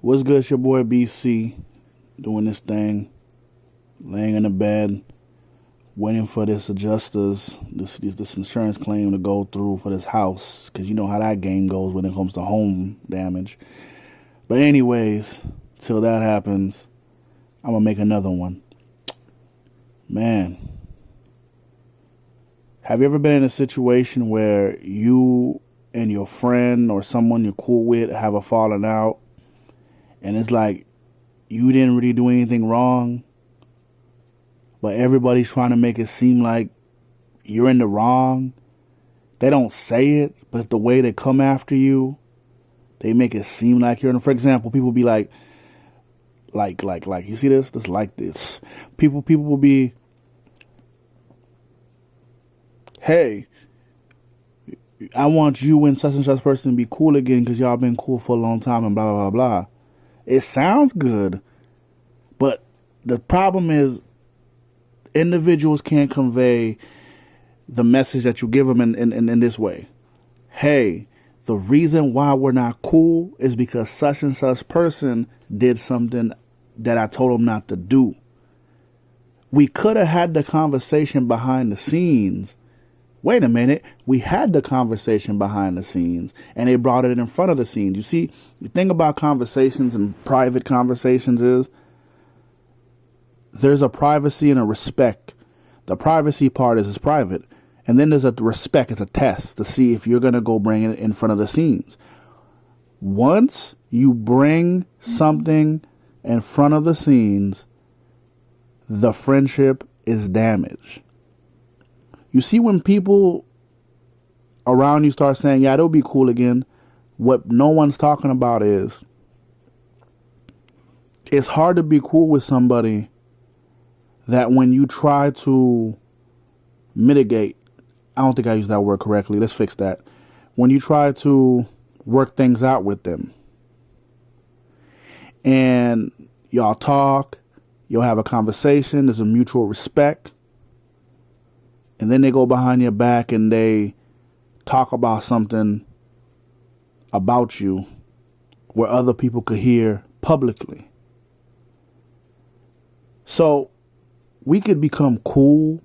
What's good? It's your boy BC doing this thing, laying in the bed, waiting for this adjusters, this insurance claim to go through for this house, because you know how that game goes when it comes to home damage. But anyways, till that happens, I'm gonna make another one. Man, have you ever been in a situation where you and your friend or someone you're cool with have a falling out, and it's like you didn't really do anything wrong, but everybody's trying to make it seem like you're in the wrong? They don't say it, but the way they come after you, they make it seem like you're in. For example, people be like, you see this? This like this. People will be, hey, I want you and such person to be cool again because y'all been cool for a long time and blah, blah, blah, blah. It sounds good, but the problem is individuals can't convey the message that you give them in this way. Hey, the reason why we're not cool is because such and such person did something that I told them not to do. We could have had the conversation behind the scenes. Wait a minute, we had the conversation behind the scenes and they brought it in front of the scenes. You see, the thing about conversations and private conversations is there's a privacy and a respect. The privacy part is private. And then there's a respect, it's a test to see if you're going to go bring it in front of the scenes. Once you bring something in front of the scenes, the friendship is damaged. You see, when people around you start saying, yeah, it'll be cool again, what no one's talking about is it's hard to be cool with somebody that when you try to mitigate, I don't think I used that word correctly. Let's fix that. When you try to work things out with them and y'all talk, you'll have a conversation, there's a mutual respect. And then they go behind your back and they talk about something about you where other people could hear publicly. So we could become cool,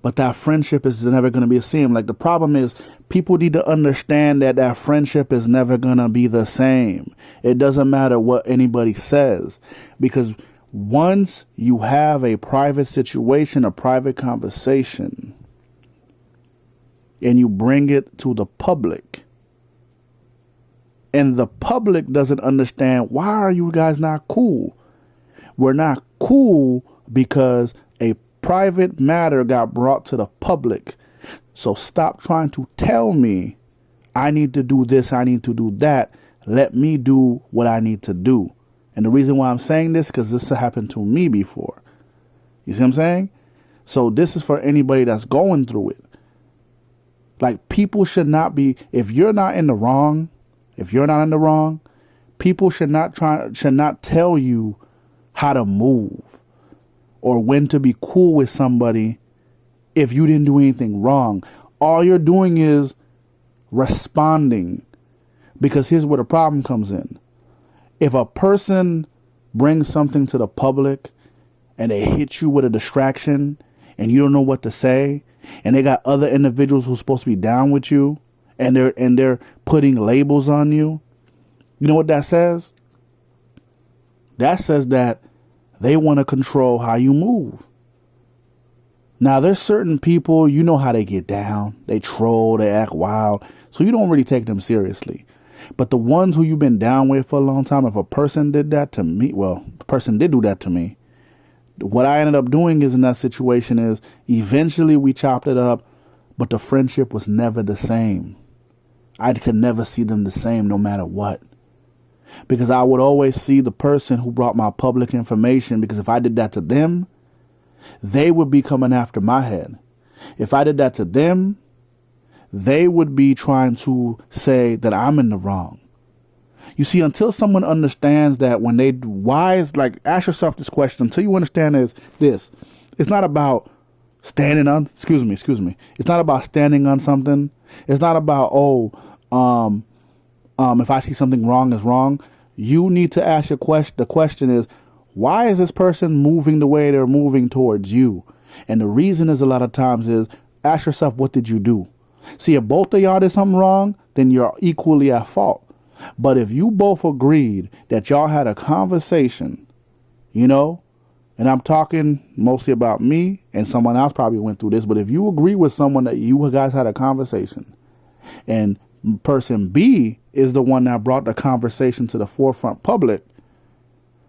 but that friendship is never going to be the same. Like, the problem is people need to understand that that friendship is never going to be the same. It doesn't matter what anybody says, because once you have a private situation, a private conversation, and you bring it to the public, and the public doesn't understand, why are you guys not cool? We're not cool because a private matter got brought to the public. So stop trying to tell me I need to do this, I need to do that. Let me do what I need to do. And the reason why I'm saying this, because this happened to me before. You see what I'm saying? So this is for anybody that's going through it. Like, people should not be, if you're not in the wrong, people should not tell you how to move or when to be cool with somebody if you didn't do anything wrong. All you're doing is responding. Because here's where the problem comes in. If a person brings something to the public and they hit you with a distraction and you don't know what to say, and they got other individuals who's supposed to be down with you and they're putting labels on you, you know what that says? That says that they want to control how you move. Now, there's certain people, you know how they get down. They troll, they act wild. So you don't really take them seriously. But the ones who you've been down with for a long time, if a person did that to me, well, the person did do that to me. What I ended up doing is in that situation is eventually we chopped it up, but the friendship was never the same. I could never see them the same no matter what. Because I would always see the person who brought my public information, because if I did that to them, they would be coming after my head. If I did that to them, they would be trying to say that I'm in the wrong. You see, until someone understands that ask yourself this question, until you understand this, it's not about standing on, excuse me. It's not about standing on something. It's not about, if I see something wrong is wrong. You need to ask your question. The question is, why is this person moving the way they're moving towards you? And the reason is a lot of times is, ask yourself, what did you do? See, if both of y'all did something wrong, then you're equally at fault. But if you both agreed that y'all had a conversation, you know, and I'm talking mostly about me, and someone else probably went through this, but if you agree with someone that you guys had a conversation, and person B is the one that brought the conversation to the forefront public,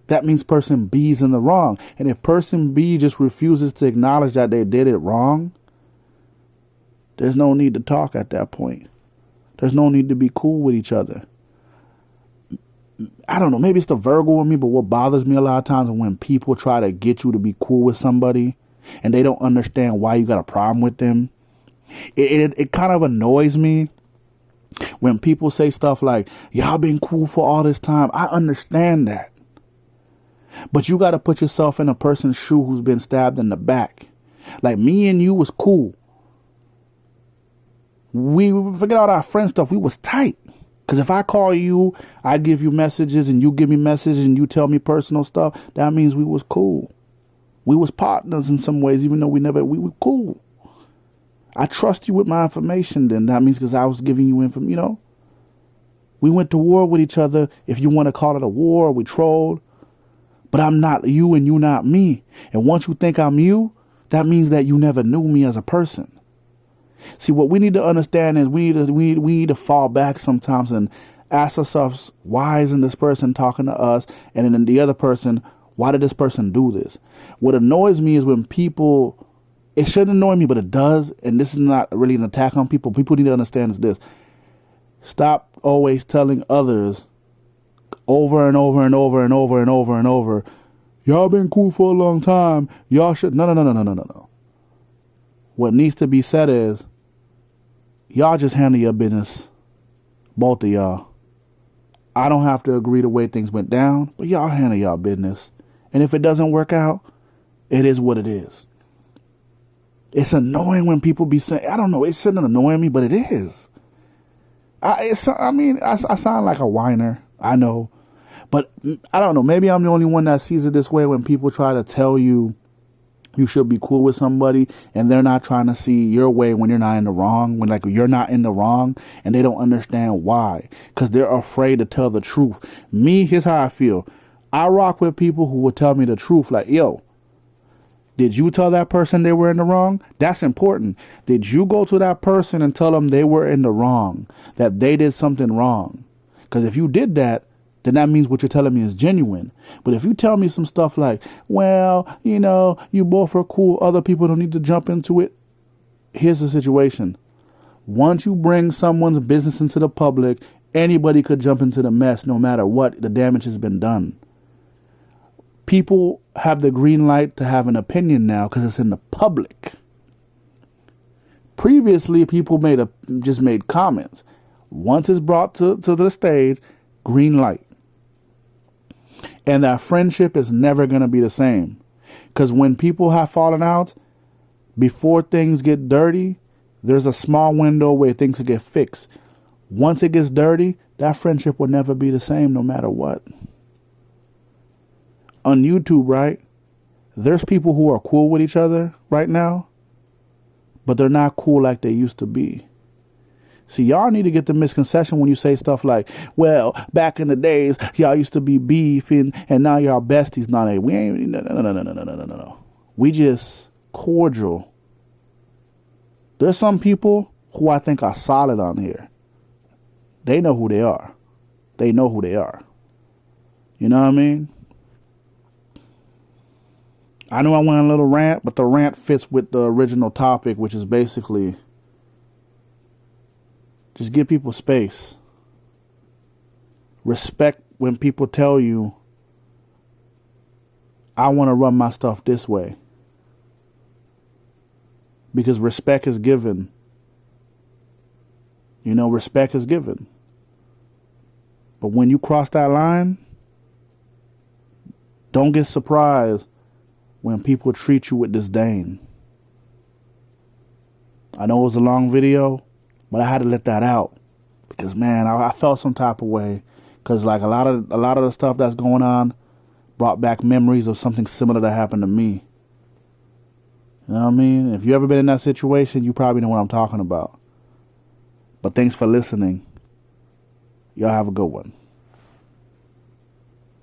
that means person B's in the wrong. And if person B just refuses to acknowledge that they did it wrong, there's no need to talk at that point. There's no need to be cool with each other. I don't know, maybe it's the Virgo in me, but what bothers me a lot of times is when people try to get you to be cool with somebody and they don't understand why you got a problem with them. It kind of annoys me when people say stuff like, y'all been cool for all this time. I understand that. But you got to put yourself in a person's shoe who's been stabbed in the back. Like, me and you was cool. We forget all our friend stuff. We was tight. Because if I call you, I give you messages and you give me messages and you tell me personal stuff, that means we was cool. We was partners in some ways, even though we were cool. I trust you with my information then. That means because I was giving you information, you know. We went to war with each other. If you want to call it a war, we trolled. But I'm not you and you not me. And once you think I'm you, that means that you never knew me as a person. See, what we need to understand is we need to fall back sometimes and ask ourselves, why isn't this person talking to us? And then the other person, why did this person do this? What annoys me is when people, it shouldn't annoy me, but it does. And this is not really an attack on people. People need to understand is this. Stop always telling others over and over and over and over and over and over, y'all been cool for a long time. Y'all should, no. What needs to be said is, y'all just handle your business. Both of y'all. I don't have to agree the way things went down, but y'all handle y'all business. And if it doesn't work out, it is what it is. It's annoying when people be saying, I don't know, it shouldn't annoy me, but it is. I sound like a whiner. I know. But I don't know, maybe I'm the only one that sees it this way when people try to tell you you should be cool with somebody and they're not trying to see your way when you're not in the wrong, when like you're not in the wrong and they don't understand why, because they're afraid to tell the truth. Me, here's how I feel. I rock with people who will tell me the truth. Like, yo, did you tell that person they were in the wrong? That's important. Did you go to that person and tell them they were in the wrong, that they did something wrong? Because if you did that, then that means what you're telling me is genuine. But if you tell me some stuff like, well, you know, you both are cool, other people don't need to jump into it. Here's the situation. Once you bring someone's business into the public, anybody could jump into the mess no matter what the damage has been done. People have the green light to have an opinion now because it's in the public. Previously, people just made comments. Once it's brought to the stage, green light. And that friendship is never going to be the same. Because when people have fallen out, before things get dirty, there's a small window where things can get fixed. Once it gets dirty, that friendship will never be the same no matter what. On YouTube, right, there's people who are cool with each other right now, but they're not cool like they used to be. See, y'all need to get the misconception when you say stuff like, well, back in the days, y'all used to be beefing and now y'all besties. No, we ain't, no. We just cordial. There's some people who I think are solid on here. They know who they are. They know who they are. You know what I mean? I know I went on a little rant, but the rant fits with the original topic, which is basically just give people space. Respect when people tell you, I want to run my stuff this way. Because respect is given. You know, respect is given. But when you cross that line, don't get surprised when people treat you with disdain. I know it was a long video, but I had to let that out because, man, I felt some type of way Cause like a lot of the stuff that's going on brought back memories of something similar that happened to me. You know what I mean? If you ever been in that situation, you probably know what I'm talking about. But thanks for listening. Y'all have a good one.